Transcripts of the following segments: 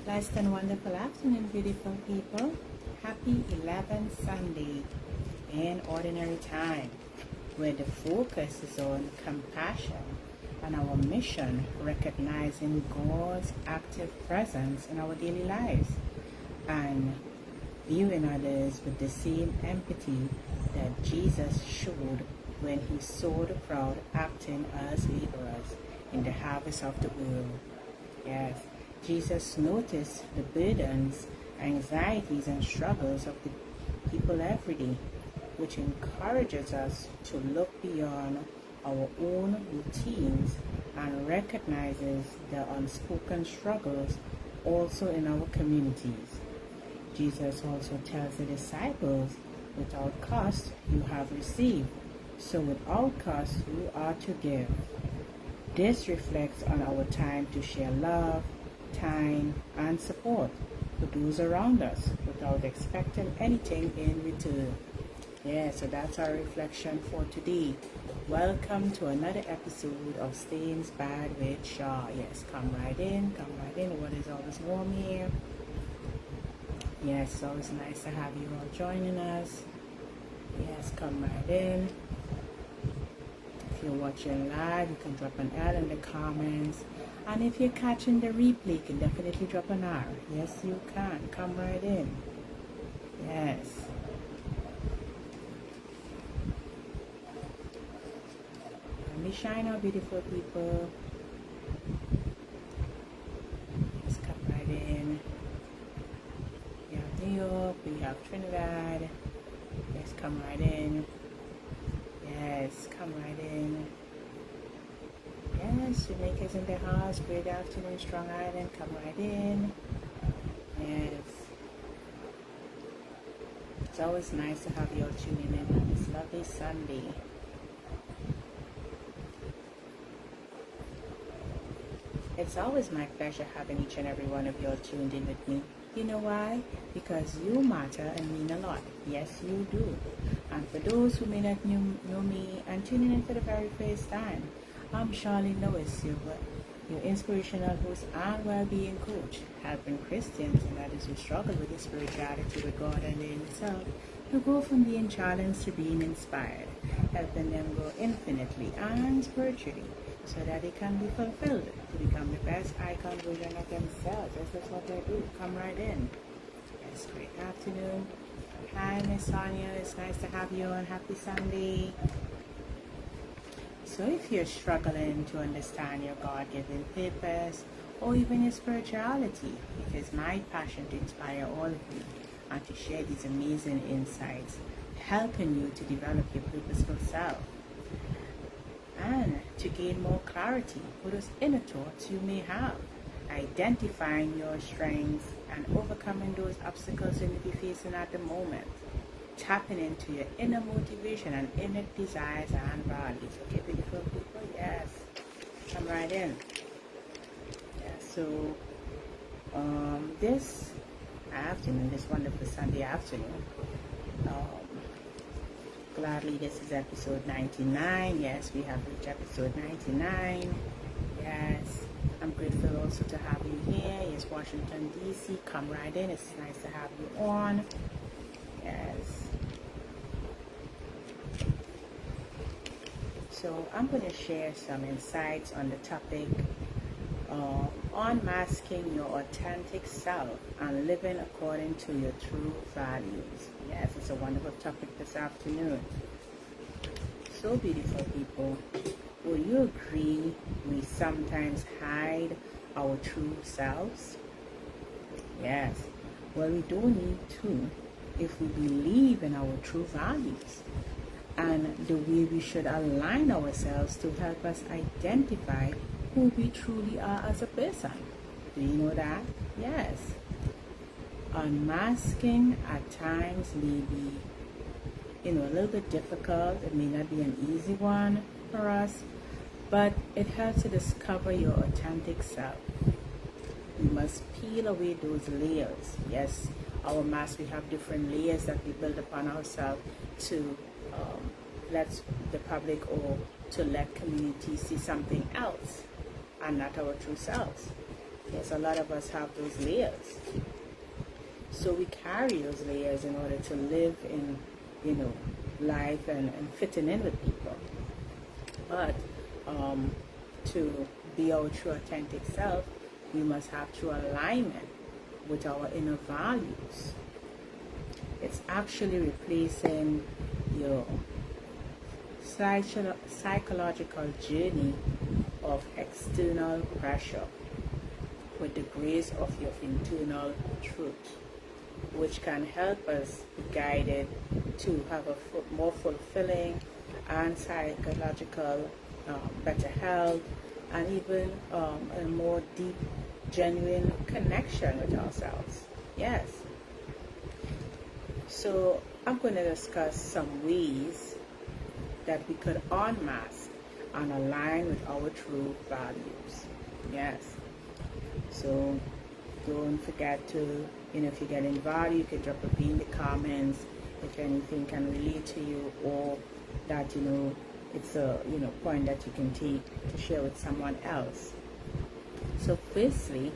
Blessed and wonderful afternoon, beautiful people. Happy 11th Sunday in Ordinary Time, where the focus is on compassion and our mission, recognizing God's active presence in our daily lives and viewing others with the same empathy that Jesus showed when he saw the crowd acting as laborers in the harvest of the world. Yes, Jesus noticed the burdens, anxieties, and struggles of the people every day, which encourages us to look beyond our own routines and recognizes the unspoken struggles also in our communities. Jesus also tells the disciples, without cost you have received, so without cost you are to give. This reflects on our time to share love, time, and support to those around us without expecting anything in return. Yeah, so that's our reflection for today. Welcome to another episode of Stay Inspired with Shaw. Yes, come right in. The weather is always warm here. Yes, it's always nice to have you all joining us. Yes, come right in. If you're watching live, you can drop an L in the comments. And if you're catching the replay, you can definitely drop an R. Yes, you can. Come right in. Yes. Let me shine out, beautiful people. Just come right in. We have New York, we have Trinidad. Yes, come right in. Yes, come right in. Yes, Jamaica's in the house. Great afternoon, Strong Island. Come right in. Yes. It's always nice to have you all tuning in on this lovely Sunday. It's always my pleasure having each and every one of you all tuned in with me. You know why? Because you matter and mean a lot. Yes, you do. And for those who may not know me and tuning in for the very first time, I'm Charlie Lois, your inspirational host and well-being coach, helping Christians and others who struggle with their spirituality with God and in itself to go from being challenged to being inspired, helping them grow infinitely and spiritually so that they can be fulfilled to become the best icon version of themselves. That's what they do. Come right in. Yes, great afternoon. Hi, Miss Sonia. It's nice to have you on. Happy Sunday. So if you're struggling to understand your God-given purpose or even your spirituality, it is my passion to inspire all of you and to share these amazing insights, helping you to develop your purposeful self and to gain more clarity for those inner thoughts you may have, identifying your strengths and overcoming those obstacles you may be facing at the moment, tapping into your inner motivation and inner desires and values. Okay, beautiful people? Yes. Come right in. Yeah, so this afternoon, this wonderful Sunday afternoon, gladly this is episode 99. Yes, we have reached episode 99. Yes. I'm grateful also to have you here. Yes, Washington, D.C. Come right in. It's nice to have you on. Yes. So I'm going to share some insights on the topic of unmasking your authentic self and living according to your true values. Yes, it's a wonderful topic this afternoon. So beautiful people, will you agree we sometimes hide our true selves? Yes. Well, we don't need to if we believe in our true values and the way we should align ourselves to help us identify who we truly are as a person. Do you know that? Yes. Unmasking at times may be, a little bit difficult. It may not be an easy one for us, but it helps to discover your authentic self. We must peel away those layers. Yes, our mask, we have different layers that we build upon ourselves to let the public or to let community see something else and not our true selves. Yes, a lot of us have those layers. So we carry those layers in order to live in, life and fitting in with people. But to be our true authentic self, we must have true alignment with our inner values. It's actually replacing your psychological journey of external pressure with the grace of your internal truth, which can help us be guided to have a more fulfilling and psychological better health, and even a more deep, genuine connection with ourselves. Yes. So I'm going to discuss some ways that we could unmask and align with our true values. Yes. So don't forget to, if you're getting value, you can drop a B in the comments if anything can relate to you, or that, it's a, point that you can take to share with someone else. So firstly,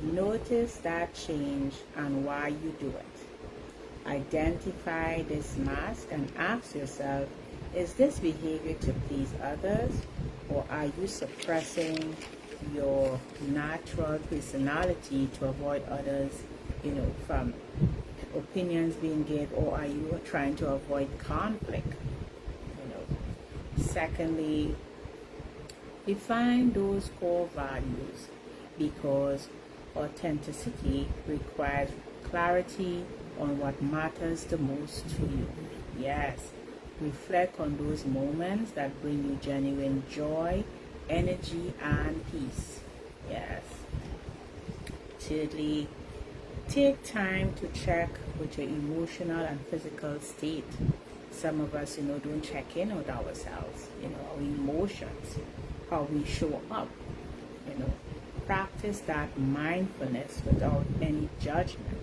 notice that change and why you do it. Identify this mask and ask yourself, is this behavior to please others, or are you suppressing your natural personality to avoid others, from opinions being given, or are you trying to avoid conflict? Secondly, define those core values, because authenticity requires clarity on what matters the most to you. Yes, reflect on those moments that bring you genuine joy, energy, and peace. Yes. Thirdly, take time to check with your emotional and physical state. Some of us, don't check in with ourselves, our emotions, how we show up, practice that mindfulness without any judgment,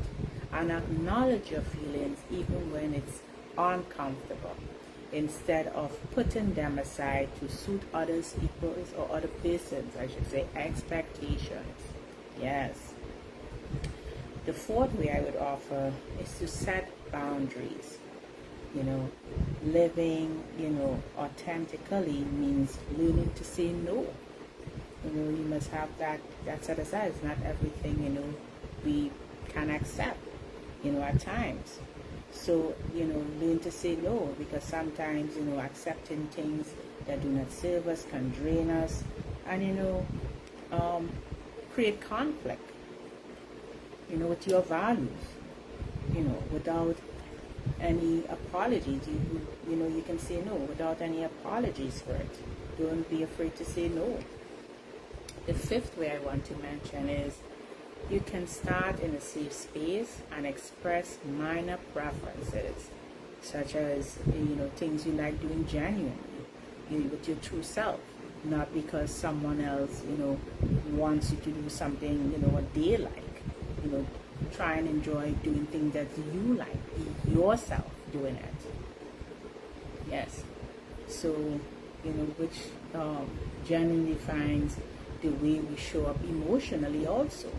and acknowledge your feelings even when it's uncomfortable, instead of putting them aside to suit others people's, or other persons, I should say, expectations. Yes. The fourth way I would offer is to set boundaries. Living, authentically means learning to say no. You must have that set aside. It's not everything, we can accept, at times. So, learn to say no, because sometimes, accepting things that do not serve us can drain us and, create conflict, with your values, without any apologies. You can say no without any apologies for it. Don't be afraid to say no. The fifth way I want to mention is you can start in a safe space and express minor preferences, such as, things you like doing genuinely, with your true self, not because someone else, wants you to do something, what they like. Try and enjoy doing things that you like. Be yourself doing it. Yes. So, which genuinely defines the way we show up emotionally also.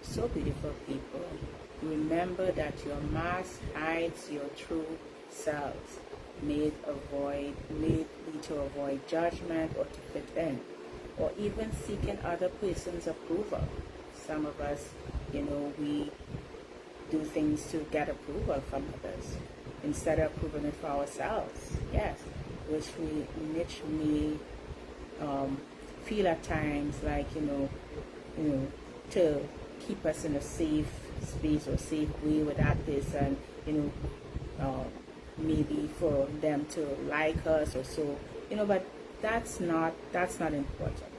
So beautiful people, remember that your mask hides your true selves, made to avoid judgment or to fit in, or even seeking other person's approval. Some of us, we do things to get approval from others instead of approving it for ourselves. Yes, which may feel at times like, to keep us in a safe space or safe way with that person, maybe for them to like us or so, but that's not important.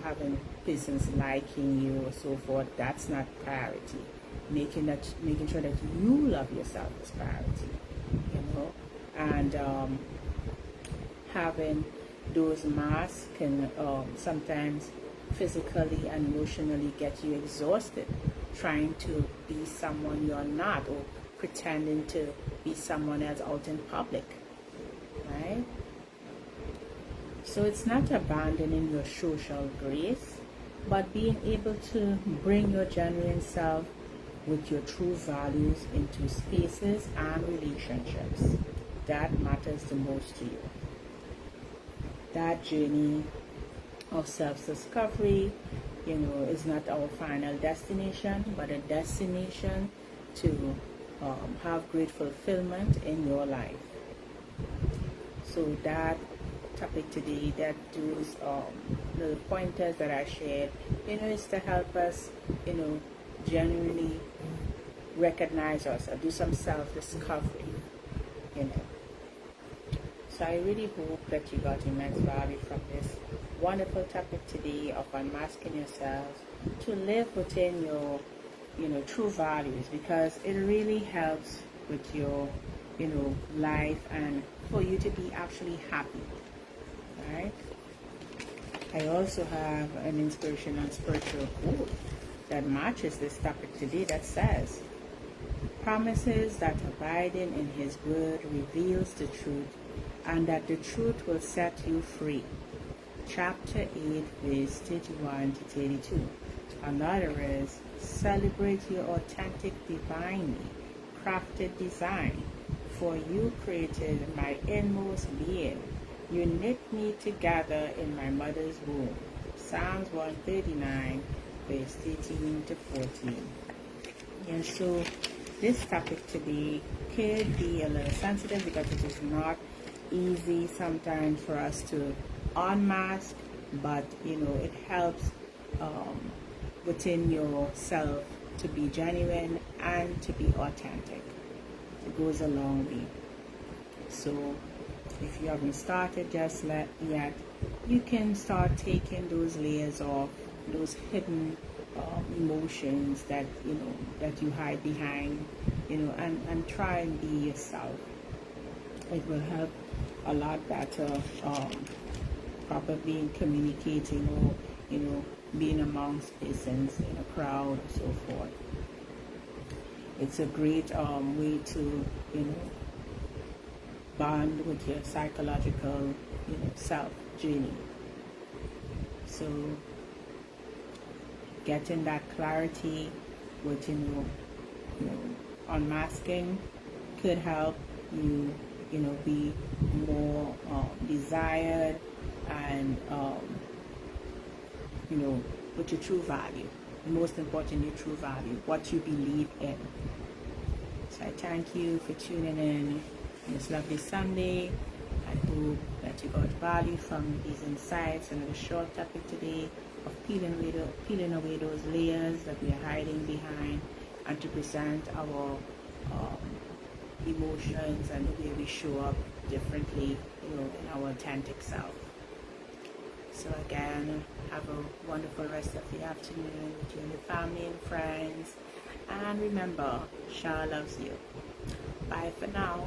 Having persons liking you or so forth, that's not priority. Making sure that you love yourself is priority. And having those masks can sometimes physically and emotionally get you exhausted, trying to be someone you're not, or pretending to be someone else out in public, right? So it's not abandoning your social grace, but being able to bring your genuine self with your true values into spaces and relationships that matters the most to you. That journey of self-discovery, is not our final destination, but a destination to have great fulfillment in your life. So that topic today, that those little pointers that I shared, is to help us, genuinely recognize ourselves, do some self-discovery, you know. So I really hope that you got immense value from this wonderful topic today of unmasking yourselves to live within your, true values, because it really helps with your, life and for you to be actually happy. All right. I also have an inspirational spiritual quote that matches this topic today that says, promises that abiding in his word reveals the truth, and that the truth will set you free. Chapter 8, verse 31 to 32. Another is, celebrate your authentic, divinely crafted design, for you created my inmost being. You knit me together in my mother's womb. Psalms 139, verse 13 to 14. And so this topic today could be a little sensitive because it is not easy sometimes for us to unmask, but it helps within yourself to be genuine and to be authentic. It goes a long way. So if you haven't started just yet, you can start taking those layers off, those hidden emotions that that you hide behind, and try and be yourself. It will help a lot better, probably in communicating or being amongst persons in a crowd and so forth. It's a great way to bond with your psychological self journey. So getting that clarity with unmasking could help you be more desired and with your true value. Most important, your true value, what you believe in. So I thank you for tuning in this lovely Sunday. I hope that you got value from these insights and the short topic today of peeling away those layers that we are hiding behind, and to present our emotions and the way we show up differently, in our authentic self. So again, have a wonderful rest of the afternoon with you and your family and friends. And remember, Shah loves you. Bye for now.